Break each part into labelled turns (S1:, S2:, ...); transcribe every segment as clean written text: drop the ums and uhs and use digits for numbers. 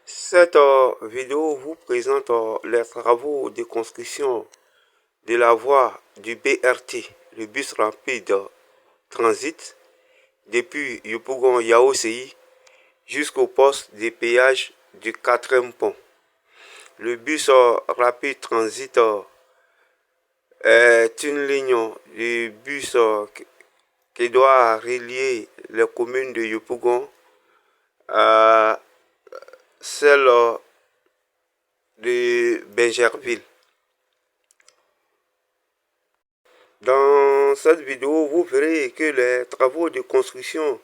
S1: Cette vidéo vous présente les travaux de construction de la voie du BRT, le bus rapide transit, depuis Yopougon Yaoséi jusqu'au poste de péage du 4e pont. Le bus rapide transit est une ligne de bus qui doit relier les communes de Yopougon à celle de Benjerville. Dans cette vidéo, vous verrez que les travaux de construction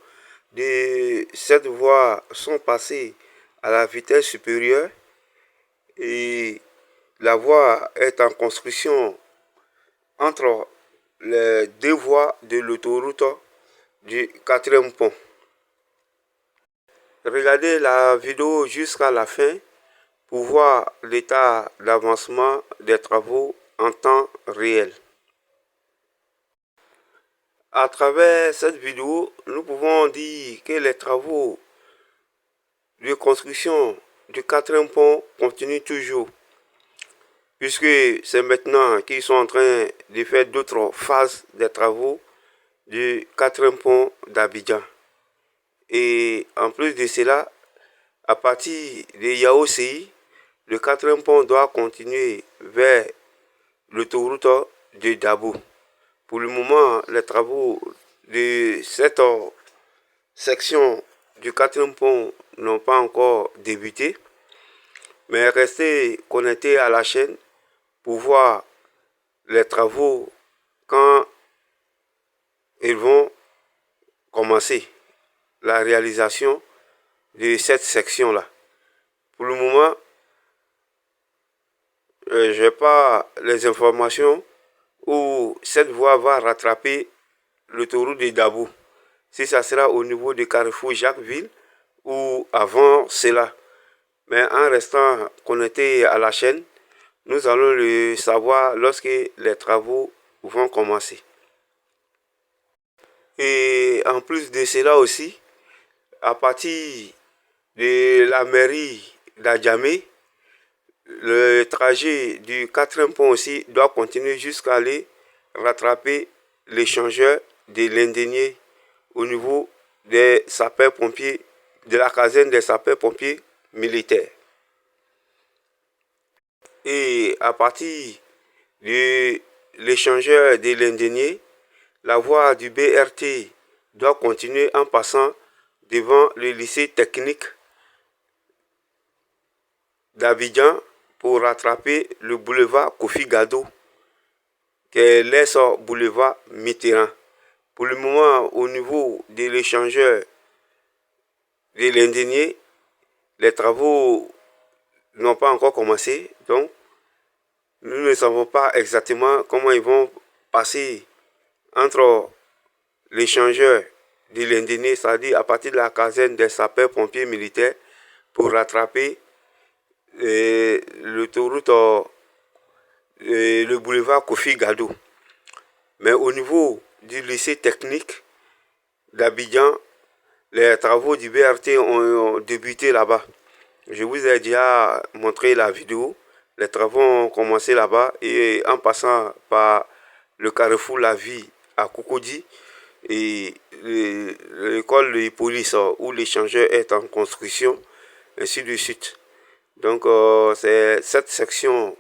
S1: de cette voie sont passés à la vitesse supérieure et la voie est en construction entre les deux voies de l'autoroute du 4e pont. Regardez la vidéo jusqu'à la fin pour voir l'état d'avancement des travaux en temps réel. À travers cette vidéo, nous pouvons dire que les travaux de construction du 4e pont continuent toujours, puisque c'est maintenant qu'ils sont en train de faire d'autres phases des travaux du 4e pont d'Abidjan. Et en plus de cela, à partir de Yaoséi, le 4e pont doit continuer vers l'autoroute de Dabo. Pour le moment, les travaux de cette section du 4e pont n'ont pas encore débuté, mais restez connectés à la chaîne pour voir les travaux quand ils vont commencer la réalisation de cette section-là. Pour le moment, je n'ai pas les informations où cette voie va rattraper l'autoroute de Dabo. Si ça sera au niveau de Carrefour Jacquesville ou avant cela. Mais en restant connecté à la chaîne, nous allons le savoir lorsque les travaux vont commencer. Et en plus de cela aussi, à partir de la mairie d'Adjamé, le trajet du 4e pont aussi doit continuer jusqu'à aller rattraper l'échangeur de l'Indénier au niveau des sapeurs-pompiers, de la caserne des sapeurs-pompiers militaires. Et à partir de l'échangeur de l'Indénier, la voie du BRT doit continuer en passant devant le lycée technique d'Abidjan pour rattraper le boulevard Kofi Gado, qui est l'ex-boulevard Mitterrand. Pour le moment, au niveau de l'échangeur de l'Indénier, les travaux n'ont pas encore commencé, donc nous ne savons pas exactement comment ils vont passer entre l'échangeur de l'Indénier, c'est-à-dire à partir de la caserne des sapeurs-pompiers militaires, pour rattraper l'autoroute, le boulevard Kofi Gado. Mais au niveau du lycée technique d'Abidjan, les travaux du BRT ont débuté là-bas. Je vous ai déjà montré la vidéo. Les travaux ont commencé là-bas et en passant par le carrefour La Vie à Cocody et l'école de police où l'échangeur est en construction, ainsi de suite. Donc c'est cette section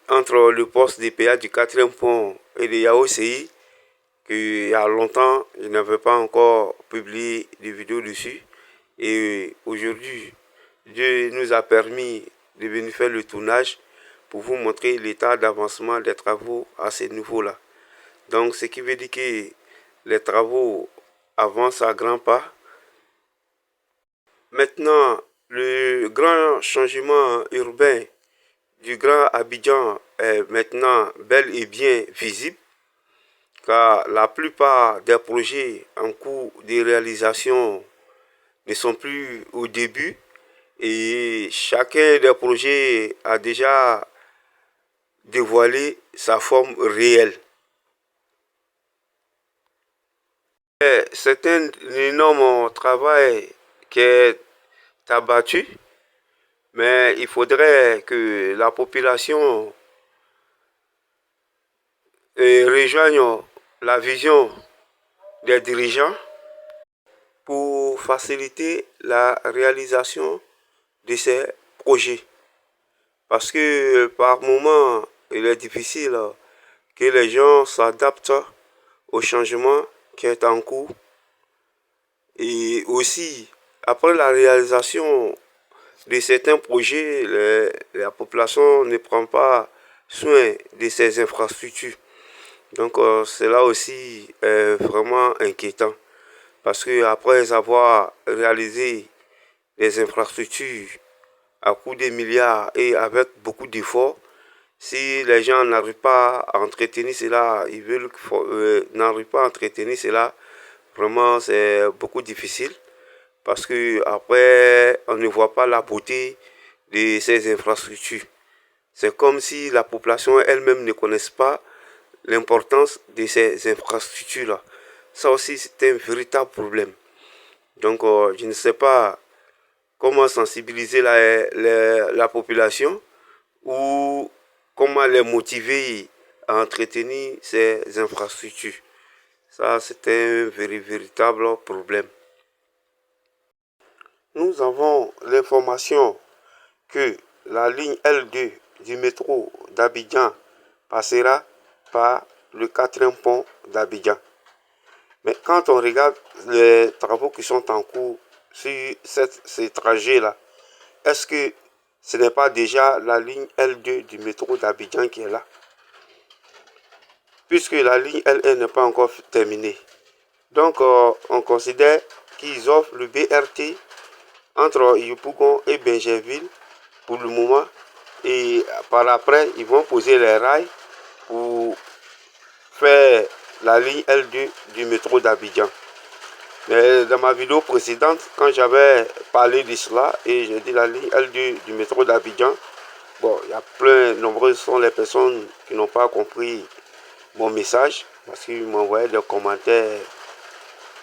S1: entre le poste de péage du 4e pont et de Yaoséi qu'il y a longtemps, je n'avais pas encore publié de vidéos dessus. Et aujourd'hui, Dieu nous a permis de venir faire le tournage pour vous montrer l'état d'avancement des travaux à ce niveau-là. Donc, ce qui veut dire que les travaux avancent à grands pas. Maintenant, le grand changement urbain du Grand Abidjan est maintenant bel et bien visible, car la plupart des projets en cours de réalisation ne sont plus au début et chacun des projets a déjà dévoilé sa forme réelle. C'est un énorme travail qui est abattus, mais il faudrait que la population rejoigne la vision des dirigeants pour faciliter la réalisation de ces projets. Parce que par moment, il est difficile que les gens s'adaptent au changement qui est en cours. Et aussi, après la réalisation de certains projets, la population ne prend pas soin de ces infrastructures. Donc cela aussi est vraiment inquiétant. Parce que après avoir réalisé des infrastructures à coût de milliards et avec beaucoup d'efforts, si les gens n'arrivent pas à entretenir cela, ils veulent n'arrivent pas à entretenir cela, vraiment c'est beaucoup difficile parce que après on ne voit pas la beauté de ces infrastructures. C'est comme si la population elle-même ne connaisse pas l'importance de ces infrastructures-là. Ça aussi c'est un véritable problème. Donc je ne sais pas comment sensibiliser la population ou comment les motiver à entretenir ces infrastructures. Ça, c'est un véritable problème. Nous avons l'information que la ligne L2 du métro d'Abidjan passera par le quatrième pont d'Abidjan. Mais quand on regarde les travaux qui sont en cours sur ces trajets-là, est-ce que ce n'est pas déjà la ligne L2 du métro d'Abidjan qui est là? Puisque la ligne L1 n'est pas encore terminée. Donc, on considère qu'ils offrent le BRT entre Yopougon et Benjerville pour le moment. Et par après, ils vont poser les rails pour faire la ligne L2 du métro d'Abidjan. Mais dans ma vidéo précédente, quand j'avais parlé de cela, et j'ai dit la ligne L2 du métro d'Abidjan, bon, il y a nombreuses sont les personnes qui n'ont pas compris mon message, parce qu'ils m'envoyaient des commentaires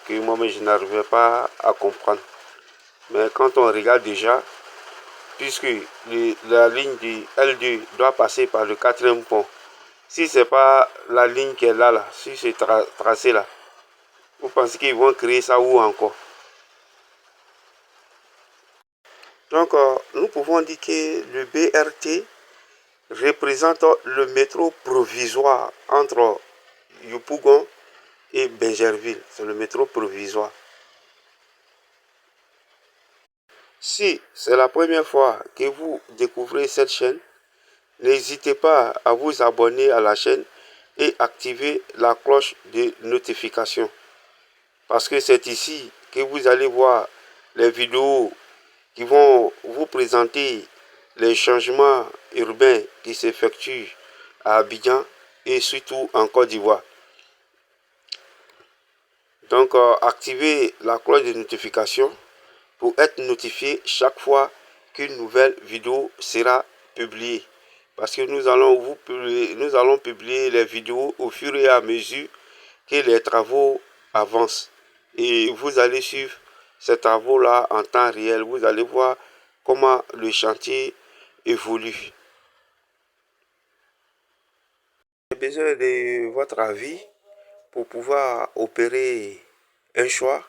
S1: que moi-même je n'arrivais pas à comprendre. Mais quand on regarde déjà, puisque la ligne du L2 doit passer par le quatrième pont, si ce n'est pas la ligne qui est là, si c'est tracé là, vous pensez qu'ils vont créer ça où encore? Donc, nous pouvons dire que le BRT représente le métro provisoire entre Yopougon et Benjerville. C'est le métro provisoire. Si c'est la première fois que vous découvrez cette chaîne, n'hésitez pas à vous abonner à la chaîne et activer la cloche de notification. Parce que c'est ici que vous allez voir les vidéos qui vont vous présenter les changements urbains qui s'effectuent à Abidjan et surtout en Côte d'Ivoire. Donc, activez la cloche de notification pour être notifié chaque fois qu'une nouvelle vidéo sera publiée. Parce que nous allons publier les vidéos au fur et à mesure que les travaux avancent. Et vous allez suivre ces travaux-là en temps réel. Vous allez voir comment le chantier évolue. J'ai besoin de votre avis pour pouvoir opérer un choix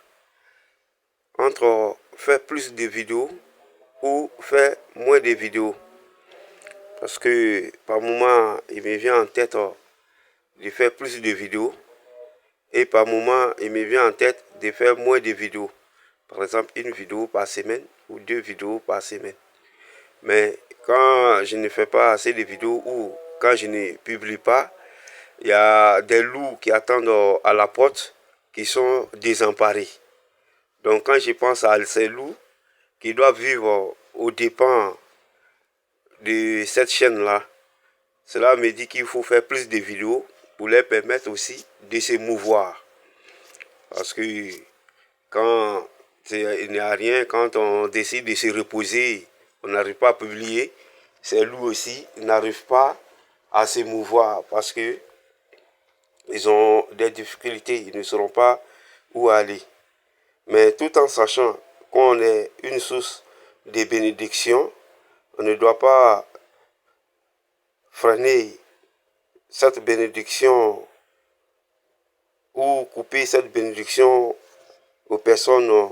S1: entre faire plus de vidéos ou faire moins de vidéos. Parce que par moment, il me vient en tête de faire plus de vidéos. Et par moment, il me vient en tête de faire moins de vidéos. Par exemple, une vidéo par semaine ou 2 vidéos par semaine. Mais quand je ne fais pas assez de vidéos ou quand je ne publie pas, il y a des loups qui attendent à la porte qui sont désemparés. Donc quand je pense à ces loups qui doivent vivre aux dépens de cette chaîne-là, cela me dit qu'il faut faire plus de vidéos pour les permettre aussi de se mouvoir. Parce que quand il n'y a rien, quand on décide de se reposer, on n'arrive pas à publier, ces loups aussi n'arrivent pas à se mouvoir parce que ils ont des difficultés, ils ne sauront pas où aller. Mais tout en sachant qu'on est une source des bénédictions. On ne doit pas freiner cette bénédiction ou couper cette bénédiction aux personnes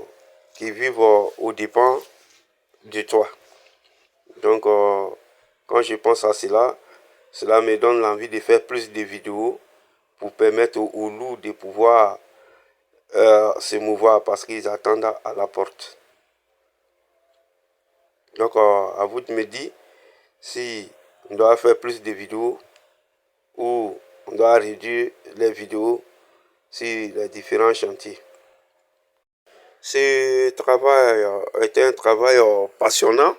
S1: qui vivent aux dépens de toi. Donc, quand je pense à cela, cela me donne l'envie de faire plus de vidéos pour permettre aux loups de pouvoir se mouvoir parce qu'ils attendent à la porte. Donc, à vous de me dire si on doit faire plus de vidéos ou on doit réduire les vidéos sur les différents chantiers. Ce travail est un travail passionnant.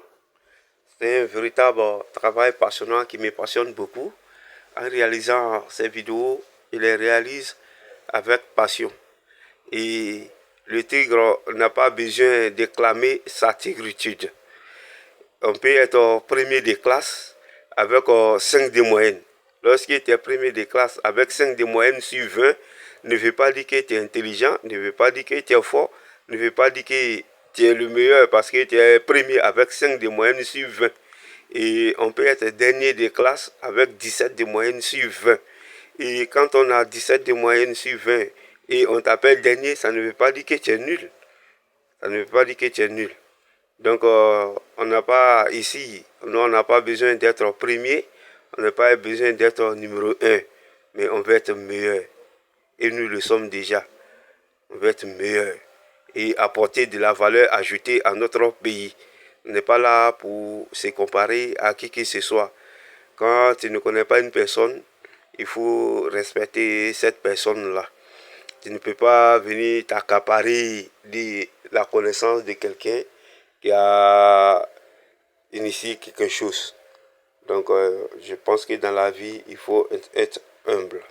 S1: C'est un véritable travail passionnant qui me passionne beaucoup. En réalisant ces vidéos, je les réalise avec passion. Et le tigre n'a pas besoin d'éclamer sa tigritude. On peut être premier de classe avec 5 de moyenne. Lorsqu'il était premier de classe avec 5 de moyenne sur 20, ne veut pas dire que tu es intelligent, ne veut pas dire que tu es fort, ne veut pas dire que tu es le meilleur parce que tu es premier avec 5 de moyenne sur 20. Et on peut être dernier de classe avec 17 de moyenne sur 20. Et quand on a 17 de moyenne sur 20 et on t'appelle dernier, ça ne veut pas dire que tu es nul. Ça ne veut pas dire que tu es nul. Donc, on n'a pas ici, nous, on n'a pas besoin d'être premier, on n'a pas besoin d'être numéro 1, mais on veut être meilleur. Et nous le sommes déjà. On veut être meilleur et apporter de la valeur ajoutée à notre pays. On n'est pas là pour se comparer à qui que ce soit. Quand tu ne connais pas une personne, il faut respecter cette personne-là. Tu ne peux pas venir t'accaparer de la connaissance de quelqu'un qui a initié quelque chose. Donc, je pense que dans la vie, il faut être humble.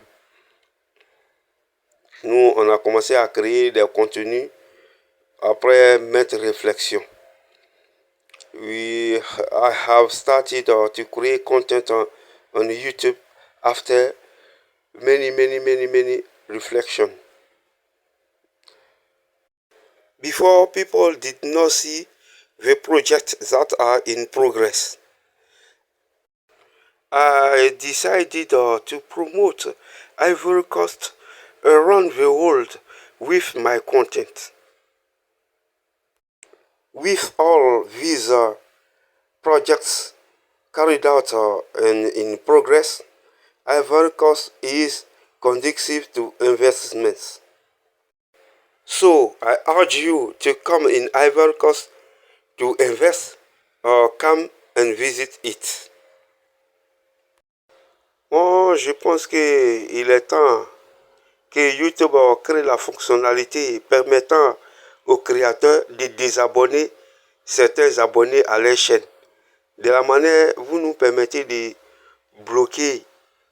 S1: Nous, on a commencé à créer des contenus après maintes réflexions. I have started to create content on YouTube after many reflections. Before, people did not see the projects that are in progress. I decided to promote Ivory Coast around the world with my content. With all these projects carried out and in progress, Ivory Coast is conducive to investments. So I urge you to come in Ivory Coast to invest or come and visit it. Moi, je pense qu'il est temps que YouTube crée la fonctionnalité permettant aux créateurs de désabonner certains abonnés à leur chaîne. De la manière, vous nous permettez de bloquer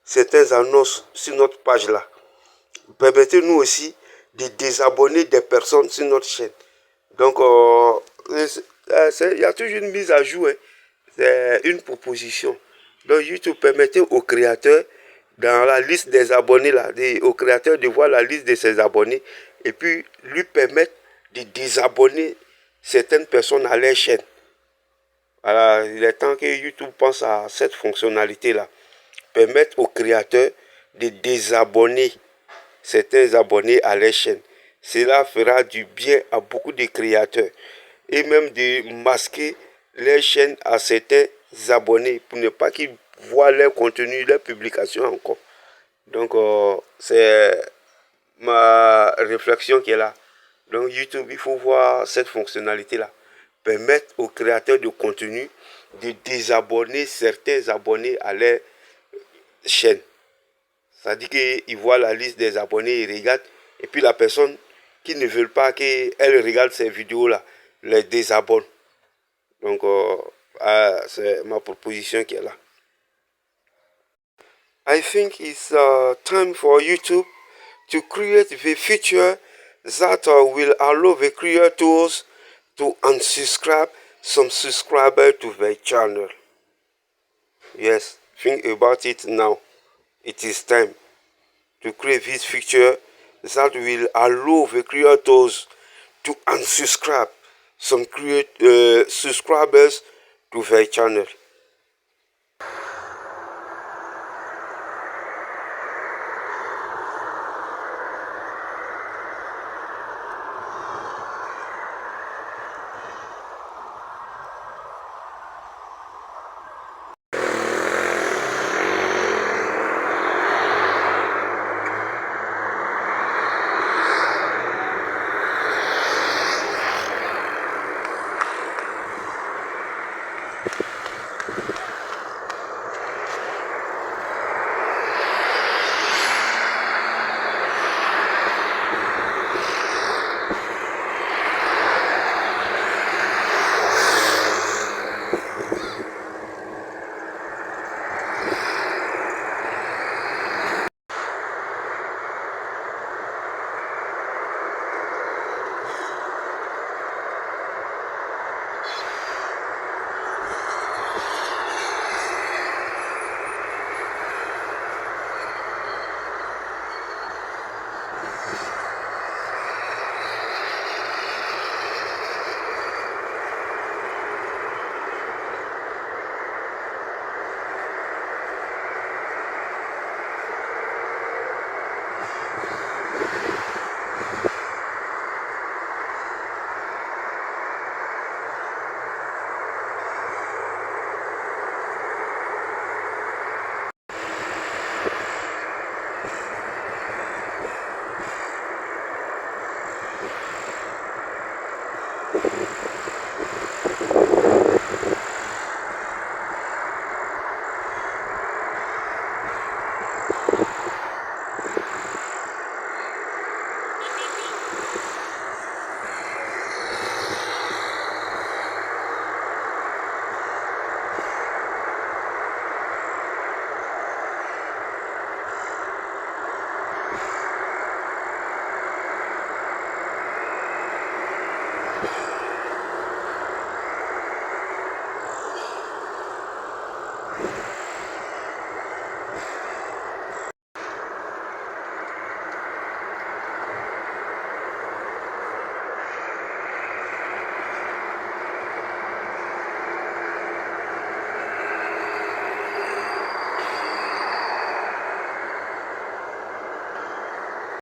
S1: certaines annonces sur notre page là. Permettez-nous aussi de désabonner des personnes sur notre chaîne. Donc, il y a toujours une mise à jour. Hein. C'est une proposition. Donc, YouTube permettait aux créateurs, dans la liste des abonnés, là, aux créateurs de voir la liste de ses abonnés et puis lui permettre de désabonner certaines personnes à leur chaîne. Alors, il est temps que YouTube pense à cette fonctionnalité-là. Permettre aux créateurs de désabonner certains abonnés à leur chaîne. Cela fera du bien à beaucoup de créateurs et même de masquer les chaînes à certains abonnés pour ne pas qu'ils voient leur contenu, leur publication encore. Donc, c'est ma réflexion qui est là. Donc, YouTube, il faut voir cette fonctionnalité-là. Permettre aux créateurs de contenu de désabonner certains abonnés à leur chaîne. Ça dit qu'ils voient la liste des abonnés, ils regardent, et puis la personne qui ne veut pas qu'elle regarde ces vidéos-là, les désabonne. Donc, c'est ma proposition qui est là. I think it's time for YouTube to create the feature that will allow the creators to unsubscribe some subscribers to their channel. Yes, think about it now. It is time to create this feature that will allow the creators to unsubscribe some subscribers to their channel.